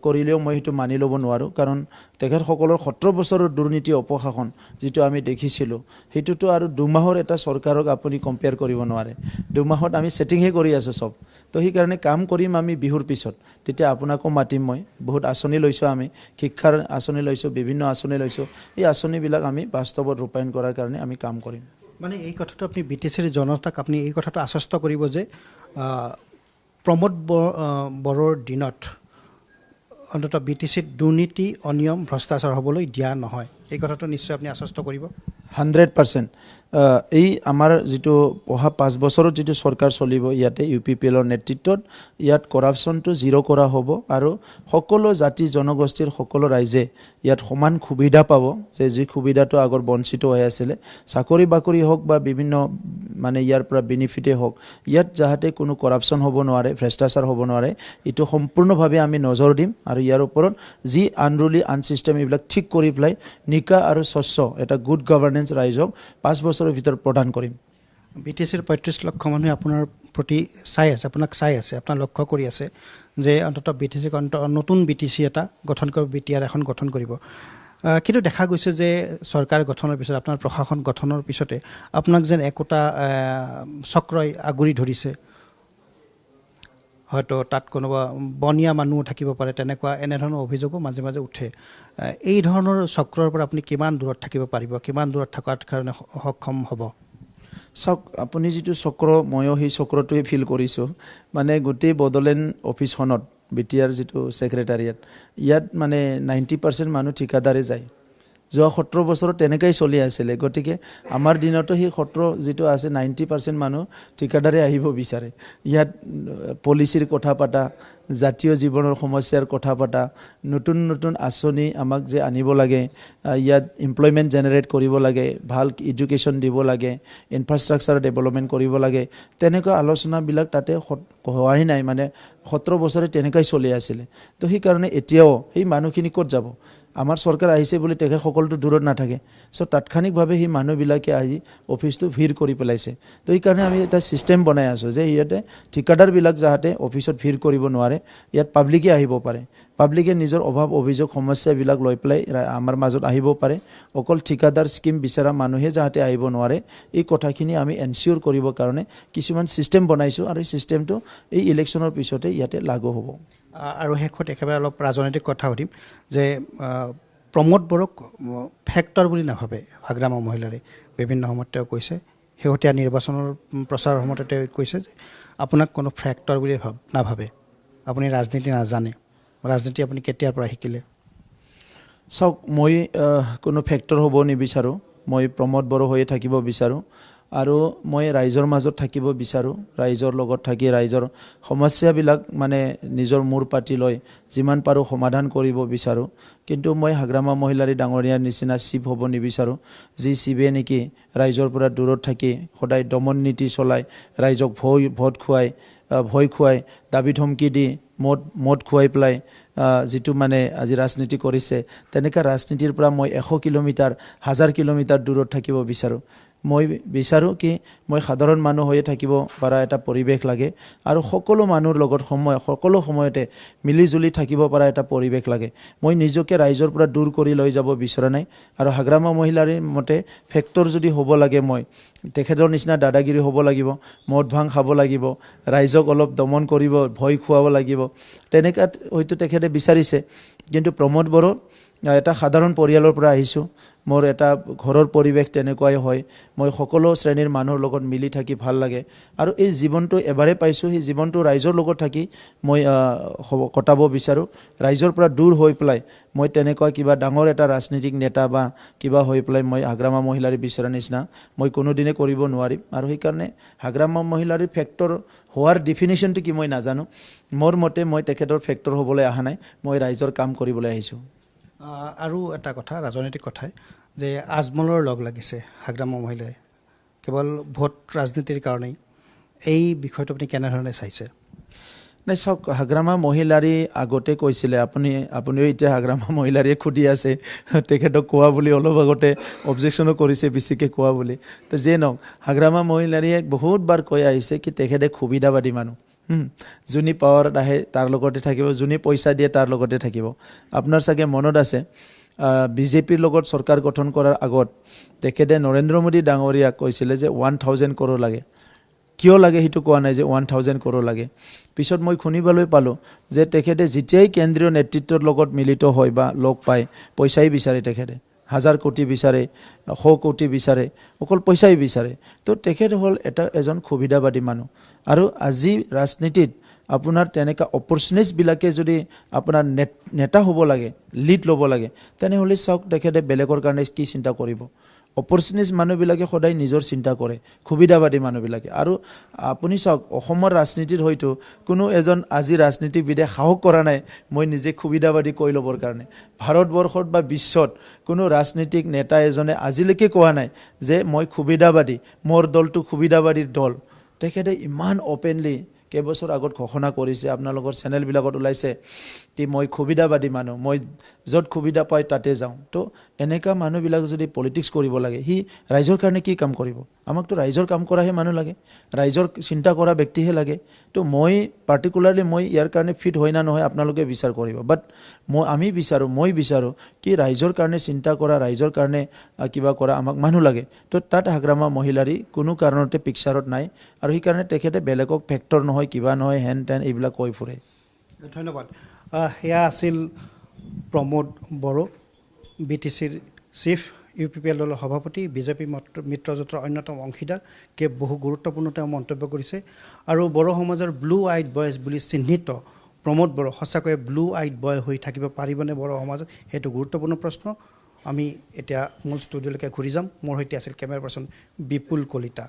কৰিলেও মই সেইটো মানি ল'ব নোৱাৰোঁ, কাৰণ তেখেতসকলৰ 17 বছৰৰ দুৰ্নীতি অপশাসন যিটো আমি দেখিছিলোঁ, সেইটোতো আৰু 2 মাহৰ এটা চৰকাৰক আপুনি কম্পেয়াৰ কৰিব নোৱাৰে। 2 মাহত আমি ছেটিংহে কৰি আছোঁ চব। তো সেইকাৰণে কাম কৰিম আমি বিহুৰ পিছত, তেতিয়া আপোনাকো মাতিম। মই বহুত আঁচনি লৈছোঁ, আমি শিক্ষাৰ আঁচনি লৈছোঁ, বিভিন্ন আঁচনি লৈছোঁ। এই আঁচনিবিলাক আমি বাস্তৱত ৰূপায়ণ কৰাৰ কাৰণে আমি কাম কৰিম। মানে এই কথাটো আপুনি BTCৰ জনতাক আপুনি এই কথাটো আশ্বস্ত কৰিব যে প্ৰমোদ বড়োৰ দিনত অন্ততঃ BTCত দুৰ্নীতি অনিয়ম ভ্ৰষ্টাচাৰ হ'বলৈ দিয়া নহয় এই কথাটো নিশ্চয় আপুনি আশ্বস্ত কৰিব 100%. এই আমাৰ যিটো অহা 5 বছৰত যিটো চৰকাৰ চলিব ইয়াতে UPPLৰ নেতৃত্বত ইয়াত কৰাপশ্যনটো জিৰ' কৰা হ'ব আৰু সকলো জাতি জনগোষ্ঠীৰ সকলো ৰাইজে ইয়াত সমান সুবিধা পাব যে যি সুবিধাটো আগৰ বঞ্চিত হৈ আছিলে চাকৰি বাকৰি হওক বা বিভিন্ন মানে ইয়াৰ পৰা বেনিফিটে হওক ইয়াত যাতে কোনো কৰাপশ্যন হ'ব নোৱাৰে ভ্ৰষ্টাচাৰ হ'ব নোৱাৰে এইটো সম্পূৰ্ণভাৱে আমি নজৰ দিম আৰু ইয়াৰ ওপৰত যি আনৰুলি আনচিষ্টেম এইবিলাক ঠিক কৰি পেলাই নিকা আৰু স্বচ্ছ এটা গুড গভৰ্নেন্স ৰাইজক 5 বছৰৰ ভিতৰত প্ৰদান কৰিম BTCৰ 35 লক্ষ মানুহে আপোনাৰ প্ৰতি আপোনাক চাই আছে আপোনাৰ লক্ষ্য কৰি আছে যে অন্ততঃ BTCক নতুন BTC এটা গঠন কৰিব BTR এখন গঠন কৰিব কিন্তু দেখা গৈছে যে চৰকাৰ গঠনৰ পিছত আপোনাৰ প্ৰশাসন গঠনৰ পিছতে আপোনাক যেন একোটা চক্ৰই আগুৰি ধৰিছে হয়তো তাত কোনোবা বনিয়া মানুহ থাকিব পাৰে তেনেকুৱা এনেধৰণৰ অভিযোগো মাজে মাজে উঠে এই ধৰণৰ চক্ৰৰ পৰা আপুনি কিমান দূৰত থাকিব পাৰিব কিমান দূৰত থকাৰ কাৰণে সক্ষম হ'ব চাওক আপুনি যিটো চক্ৰ ময়ো সেই চক্ৰটোৱে ফিল কৰিছোঁ মানে গোটেই বড়োলেণ্ড অফিচখনত BTR যিটো ছেক্ৰেটাৰিয়েট ইয়াত মানে 90% মানুহ ঠিকাদাৰে যায় যোৱা 17 বছৰত তেনেকৈ চলি আছিলে গতিকে আমাৰ দিনতো সেই সত্ৰ যিটো আছে 90% মানুহ ঠিকাদাৰে আহিব বিচাৰে ইয়াত পলিচিৰ কথা পাতা জাতীয় জীৱনৰ সমস্যাৰ কথা পাতা নতুন নতুন আঁচনি আমাক যে আনিব লাগে ইয়াত এমপ্লয়মেণ্ট জেনেৰেট কৰিব লাগে ভাল এডুকেশ্যন দিব লাগে ইনফ্ৰাষ্ট্ৰাকচাৰ ডেভেলপমেণ্ট কৰিব লাগে তেনেকুৱা আলোচনাবিলাক তাতে হোৱাই নাই মানে 17 বছৰে তেনেকৈ চলি আছিলে তো সেইকাৰণে এতিয়াও সেই মানুহখিনি ক'ত যাব আমাৰ চৰকাৰ আহিছে বুলি তেখেত সকলোটো দূৰত নাথাকে সো তাৎক্ষণিকভাৱে সেই মানুহবিলাকে আহি অফিচটো ভিৰ কৰি পেলাইছে তো এইকাৰণে আমি এটা ছিষ্টেম বনাই আছোঁ যে ইয়াতে ঠিকাদাৰবিলাক যাতে অফিচত ভিৰ কৰিব নোৱাৰে ইয়াত পাব্লিকে আহিব পাৰে পাব্লিকে নিজৰ অভাৱ অভিযোগ সমস্যাবিলাক লৈ পেলাই আমাৰ মাজত আহিব পাৰে অকল ঠিকাদাৰ স্কিম বিচৰা মানুহে যাতে আহিব নোৱাৰে এই কথাখিনি আমি এনচিয়ৰ কৰিবৰ কাৰণে কিছুমান ছিষ্টেম বনাইছোঁ আৰু এই ছিষ্টেমটো এই ইলেকশ্যনৰ পিছতে ইয়াতে লাগু হ'ব আৰু শেষত একেবাৰে অলপ ৰাজনৈতিক কথা সুধিম যে প্ৰমোদ বড়োক ফেক্টৰ বুলি নাভাবে হাগ্ৰামা মহিলাৰে বিভিন্ন সময়ত তেওঁ কৈছে শেহতীয়া নিৰ্বাচনৰ প্ৰচাৰৰ সময়তে তেওঁ কৈছে যে আপোনাক কোনো ফেক্টৰ বুলি নাভাবে আপুনি ৰাজনীতি নাজানে ৰাজনীতি আপুনি কেতিয়াৰ পৰা শিকিলে চাওক মই কোনো ফেক্টৰ হ'ব নিবিচাৰোঁ মই প্ৰমোদ বড়ো হৈয়ে থাকিব বিচাৰোঁ আৰু মই ৰাইজৰ মাজত থাকিব বিচাৰোঁ ৰাইজৰ লগত থাকি ৰাইজৰ সমস্যাবিলাক মানে নিজৰ মূৰ পাতি লৈ যিমান পাৰোঁ সমাধান কৰিব বিচাৰোঁ কিন্তু মই হাগ্ৰামা মহিলাৰী ডাঙৰীয়াৰ নিচিনা চিফ হ'ব নিবিচাৰোঁ যি চিফে নেকি ৰাইজৰ পৰা দূৰত থাকি সদায় দমন নীতি চলাই ৰাইজক ভয় খুৱাই দাবী ধমকি দি মদ খুৱাই পেলাই যিটো মানে আজি ৰাজনীতি কৰিছে তেনেকুৱা ৰাজনীতিৰ পৰা মই 100 কিলোমিটাৰ 1000 কিলোমিটাৰ দূৰত থাকিব বিচাৰোঁ মই বিচাৰোঁ কি মই সাধাৰণ মানুহ হৈয়ে থাকিব পৰা এটা পৰিৱেশ লাগে আৰু সকলো মানুহৰ লগত সকলো সময়তে মিলিজুলি থাকিব পৰা এটা পৰিৱেশ লাগে মই নিজকে ৰাইজৰ পৰা দূৰ কৰি লৈ যাব বিচৰা নাই আৰু হাগ্ৰামা মহিলাৰ মতে ফেক্টৰ যদি হ'ব লাগে মই তেখেতৰ নিচিনা দাদাগিৰি হ'ব লাগিব মদ ভাং খাব লাগিব ৰাইজক অলপ দমন কৰিব ভয় খুৱাব লাগিব তেনেকাত হয়তো তেখেতে বিচাৰিছে কিন্তু প্ৰমোদ বড়ো এটা সাধাৰণ পৰিয়ালৰ পৰা আহিছোঁ মোৰ এটা ঘৰৰ পৰিৱেশ তেনেকুৱাই হয় মই সকলো শ্ৰেণীৰ মানুহৰ লগত মিলি থাকি ভাল লাগে আৰু এই জীৱনটো এবাৰে পাইছোঁ সেই জীৱনটো ৰাইজৰ লগত থাকি মই কটাব বিচাৰোঁ ৰাইজৰ পৰা দূৰ হৈ পেলাই মই তেনেকুৱা কিবা ডাঙৰ এটা ৰাজনীতিক নেতা বা কিবা হৈ পেলাই মই হাগ্ৰামা মহিলাৰী বিচৰা নিচিনা মই কোনোদিনে কৰিব নোৱাৰিম আৰু সেইকাৰণে হাগ্ৰামা মহিলাৰী ফেক্টৰ হোৱাৰ ডিফিনিশ্যনটো কি মই নাজানো মোৰ মতে মই তেখেতৰ ফেক্টৰ হ'বলৈ অহা নাই মই ৰাইজৰ কাম কৰিবলৈ আহিছোঁ আৰু এটা কথা ৰাজনৈতিক কথাই যে আজমলৰ লগ লাগিছে হাগ্ৰামা মহিলাই কেৱল ভোট ৰাজনীতিৰ কাৰণেই এই বিষয়টো আপুনি কেনেধৰণে চাইছে নাই চাওক হাগ্ৰামা মহিলাৰী আগতে কৈছিলে আপুনিও এতিয়া হাগ্ৰামা মহিলাৰীয়ে খুদি আছে তেখেতক কোৱা বুলি অলপ আগতে অবজেকশ্যনো কৰিছে বেছিকৈ কোৱা বুলি তো যে নহওক হাগ্ৰামা মহিলাৰীয়ে বহুতবাৰ কৈ আহিছে কি তেখেতে সুবিধাবাদী মানুহ যোনে পাৱাৰত আহে তাৰ লগতে থাকিব যোনে পইচা দিয়ে তাৰ লগতে থাকিব আপোনাৰ চাগে মনত আছে বিজেপিৰ লগত চৰকাৰ গঠন কৰাৰ আগত তেখেতে নৰেন্দ্ৰ মোদী ডাঙৰীয়াক কৈছিলে যে 1000 কৰোৰ লাগে কিয় লাগে সেইটো কোৱা নাই যে 1000 কৰোৰ লাগে পিছত মই শুনিবলৈ পালোঁ যে তেখেতে যেতিয়াই কেন্দ্ৰীয় নেতৃত্বৰ লগত মিলিত হয় বা লগ পায় পইচাই বিচাৰে তেখেতে 1000 কোটি বিচাৰে 100 কোটি বিচাৰে অকল পইচাই বিচাৰে তো তেখেত হ'ল এজন সুবিধাবাদী মানুহ আৰু আজি ৰাজনীতিত আপোনাৰ তেনেকুৱা অপৰচুনিষ্টবিলাকে যদি আপোনাৰ নেতা হ'ব লাগে, লিড ল'ব লাগে, তেনেহ'লে চাওক তেখেতে বেলেগৰ কাৰণে কি চিন্তা কৰিব। অপৰচুনিষ্ট মানুহবিলাকে সদায় নিজৰ চিন্তা কৰে, সুবিধাবাদী মানুহবিলাকে। আৰু আপুনি চাওক অসমৰ ৰাজনীতিত হয়তো কোনো এজন আজি ৰাজনীতিবিদে সাহস কৰা নাই মই নিজে সুবিধাবাদী কৈ ল'বৰ কাৰণে। ভাৰতবৰ্ষত বা বিশ্বত কোনো ৰাজনীতিক নেতা এজনে আজিলৈকে কোৱা নাই যে মই সুবিধাবাদী, মোৰ দলটো সুবিধাবাদীৰ দল। তেখেতে ইমান অপেনলি কেইবছৰ আগত ঘোষণা কৰিছে, আপোনালোকৰ চেনেলবিলাকত ওলাইছে কি মই সুবিধাবাদী মানুহ, মই য'ত সুবিধা পাই তাতে যাওঁ। তো এনেকুৱা মানুহবিলাক যদি পলিটিক্স কৰিব লাগে, সি ৰাইজৰ কাৰণে কি কাম কৰিব? আমাকতো ৰাইজৰ কাম কৰাহে মানুহ লাগে, ৰাইজৰ চিন্তা কৰা ব্যক্তিহে লাগে। তো মই পাৰ্টিকুলাৰলি মই ইয়াৰ কাৰণে ফিট হয় না নহয় আপোনালোকে বিচাৰ কৰিব। বাট মই বিচাৰোঁ কি ৰাইজৰ কাৰণে চিন্তা কৰা, ৰাইজৰ কাৰণে কিবা কৰা আমাক মানুহ লাগে। তো তাত হাগ্ৰামা মহিলাৰী কোনো কাৰণতে পিকচাৰত নাই, আৰু সেইকাৰণে তেখেতে বেলেগক ফেক্টৰ নহয়, কিবা নহয়, হেন তেন এইবিলাক কৈ ফুৰে। ধন্যবাদ। সেয়া আছিল প্ৰমোদ বড়ো, BTCৰ চিফ, UPPL দলৰ সভাপতি, বিজেপি মিত্ৰজোঁটৰ অন্যতম অংশীদাৰ। বহু গুৰুত্বপূৰ্ণ তেওঁ মন্তব্য কৰিছে। আৰু বড়ো সমাজৰ ব্লু আইড বয়জ বুলি চিহ্নিত প্ৰমোদ বড়ো সঁচাকৈয়ে ব্লু আইড বয় হৈ থাকিব পাৰিবনে বড়ো সমাজত? সেইটো গুৰুত্বপূৰ্ণ প্ৰশ্ন। আমি এতিয়া মূল ষ্টুডিঅ'লৈকে ঘূৰি যাম। মোৰ সৈতে আছিল কেমেৰা পাৰ্চন বিপুল কলিতা।